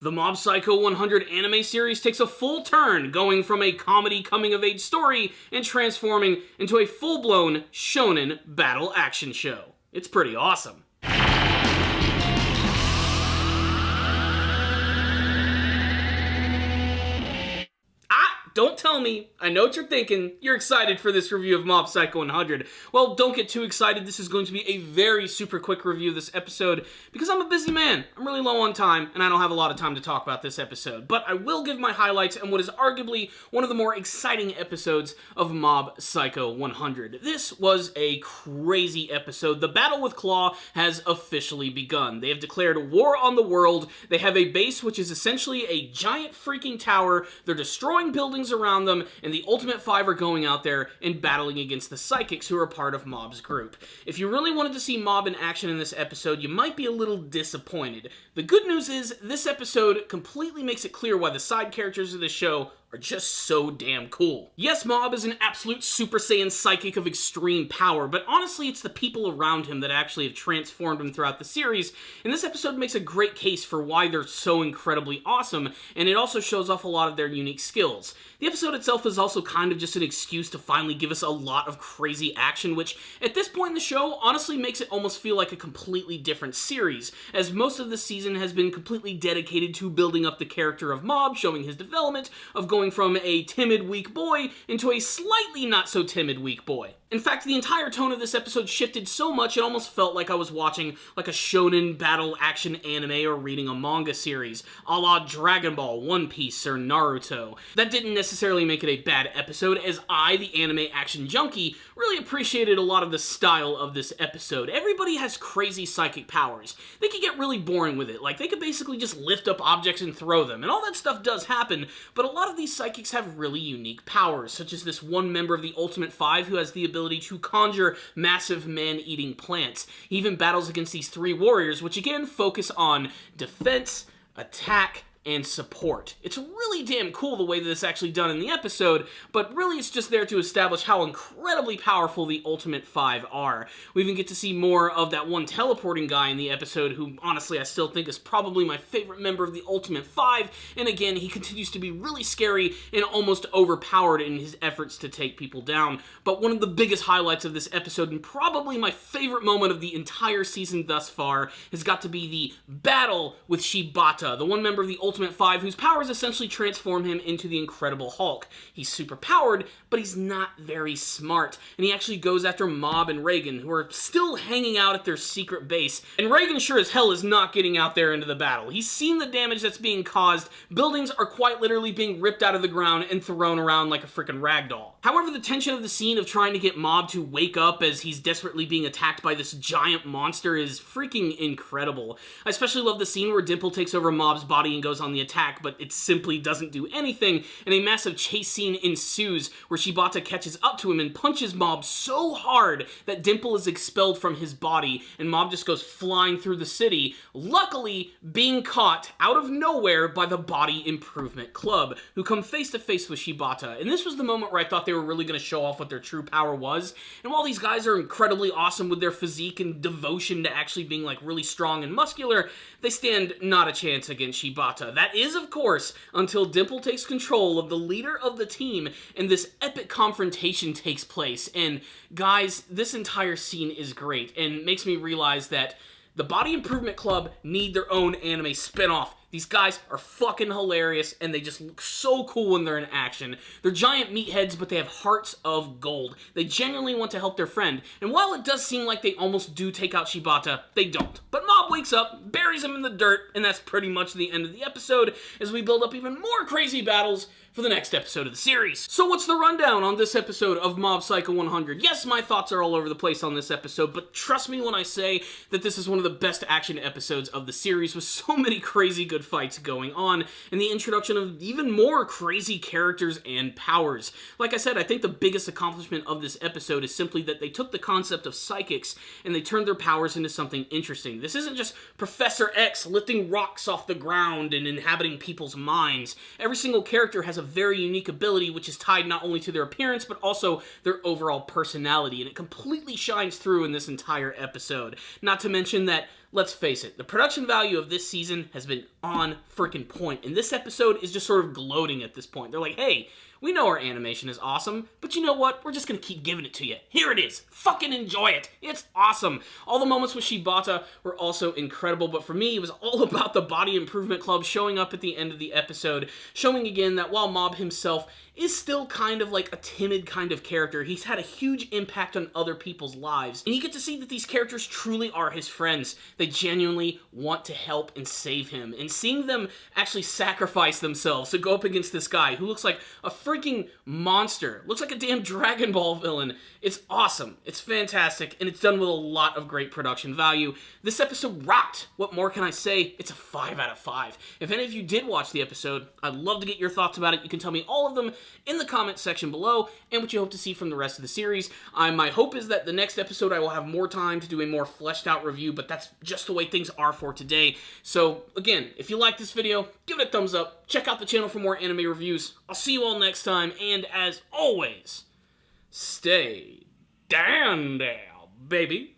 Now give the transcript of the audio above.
The Mob Psycho 100 anime series takes a full turn, going from a comedy coming-of-age story and transforming into a full-blown shonen battle action show. It's pretty awesome. Don't tell me, I know what you're thinking, you're excited for this review of Mob Psycho 100. Well, don't get too excited, this is going to be a very super quick review of this episode, because I'm a busy man, I'm really low on time, and I don't have a lot of time to talk about this episode. But I will give my highlights and what is arguably one of the more exciting episodes of Mob Psycho 100. This was a crazy episode. The battle with Claw has officially begun. They have declared war on the world, they have a base which is essentially a giant freaking tower, they're destroying buildings around them, and the Ultimate Five are going out there and battling against the Psychics who are part of Mob's group. If you really wanted to see Mob in action in this episode, you might be a little disappointed. The good news is, this episode completely makes it clear why the side characters of the show are just so damn cool. Yes, Mob is an absolute Super Saiyan psychic of extreme power, but honestly it's the people around him that actually have transformed him throughout the series, and this episode makes a great case for why they're so incredibly awesome, and it also shows off a lot of their unique skills. The episode itself is also kind of just an excuse to finally give us a lot of crazy action, which at this point in the show honestly makes it almost feel like a completely different series, as most of the season has been completely dedicated to building up the character of Mob, showing his development, of going from a timid, weak boy into a slightly not-so-timid, weak boy. In fact, the entire tone of this episode shifted so much it almost felt like I was watching like a shonen battle action anime or reading a manga series, a la Dragon Ball, One Piece, or Naruto. That didn't necessarily make it a bad episode, as I, the anime action junkie, really appreciated a lot of the style of this episode. Everybody has crazy psychic powers. They could get really boring with it, like they could basically just lift up objects and throw them, and all that stuff does happen, but a lot of these psychics have really unique powers, such as this one member of the Ultimate Five who has the ability to conjure massive man-eating plants. He even battles against these three warriors, which again focus on defense, attack, and support. It's really damn cool the way that this is actually done in the episode, but really it's just there to establish how incredibly powerful the Ultimate Five are. We even get to see more of that one teleporting guy in the episode, who honestly I still think is probably my favorite member of the Ultimate Five, and again, he continues to be really scary and almost overpowered in his efforts to take people down. But one of the biggest highlights of this episode, and probably my favorite moment of the entire season thus far, has got to be the battle with Shibata, the one member of the Ultimate Five whose powers essentially transform him into the Incredible Hulk. He's super powered, but he's not very smart, and he actually goes after Mob and Reagan, who are still hanging out at their secret base, and Reagan sure as hell is not getting out there into the battle. He's seen the damage that's being caused. Buildings are quite literally being ripped out of the ground and thrown around like a freaking ragdoll. However, the tension of the scene of trying to get Mob to wake up as he's desperately being attacked by this giant monster is freaking incredible. I especially love the scene where Dimple takes over Mob's body and goes on the attack, but it simply doesn't do anything, and a massive chase scene ensues where Shibata catches up to him and punches Mob so hard that Dimple is expelled from his body, and Mob just goes flying through the city, luckily being caught out of nowhere by the Body Improvement Club, who come face to face with Shibata. And this was the moment where I thought they were really going to show off what their true power was, and while these guys are incredibly awesome with their physique and devotion to actually being like really strong and muscular, they stand not a chance against Shibata. That is, of course, until Dimple takes control of the leader of the team and this epic confrontation takes place. And guys, this entire scene is great and makes me realize that the Body Improvement Club need their own anime spinoff. These guys are fucking hilarious, and they just look so cool when they're in action. They're giant meatheads, but they have hearts of gold. They genuinely want to help their friend, and while it does seem like they almost do take out Shibata, they don't. But Mob wakes up, buries him in the dirt, and that's pretty much the end of the episode, as we build up even more crazy battles for the next episode of the series. So what's the rundown on this episode of Mob Psycho 100? Yes, my thoughts are all over the place on this episode, but trust me when I say that this is one of the best action episodes of the series, with so many crazy good fights going on, and the introduction of even more crazy characters and powers. Like I said, I think the biggest accomplishment of this episode is simply that they took the concept of psychics and they turned their powers into something interesting. This isn't just Professor X lifting rocks off the ground and inhabiting people's minds. Every single character has a very unique ability which is tied not only to their appearance but also their overall personality, and it completely shines through in this entire episode. Not to mention that let's face it, the production value of this season has been on freaking point, and this episode is just sort of gloating at this point. They're like, hey, we know our animation is awesome, but you know what? We're just gonna keep giving it to you. Here it is. Fucking enjoy it. It's awesome. All the moments with Shibata were also incredible, but for me, it was all about the Body Improvement Club showing up at the end of the episode, showing again that while Mob himself is still kind of like a timid kind of character, he's had a huge impact on other people's lives, and you get to see that these characters truly are his friends. They genuinely want to help and save him, and seeing them actually sacrifice themselves to go up against this guy who looks like a freaking monster, looks like a damn Dragon Ball villain. It's awesome. It's fantastic, and it's done with a lot of great production value. This episode rocked. What more can I say? It's a 5 out of 5. If any of you did watch the episode, I'd love to get your thoughts about it. You can tell me all of them in the comment section below, and what you hope to see from the rest of the series. My hope is that the next episode I will have more time to do a more fleshed out review, but that's just the way things are for today. So again, if you like this video, give it a thumbs up, check out the channel for more anime reviews. I'll see you all next time, and as always, stay down there, baby.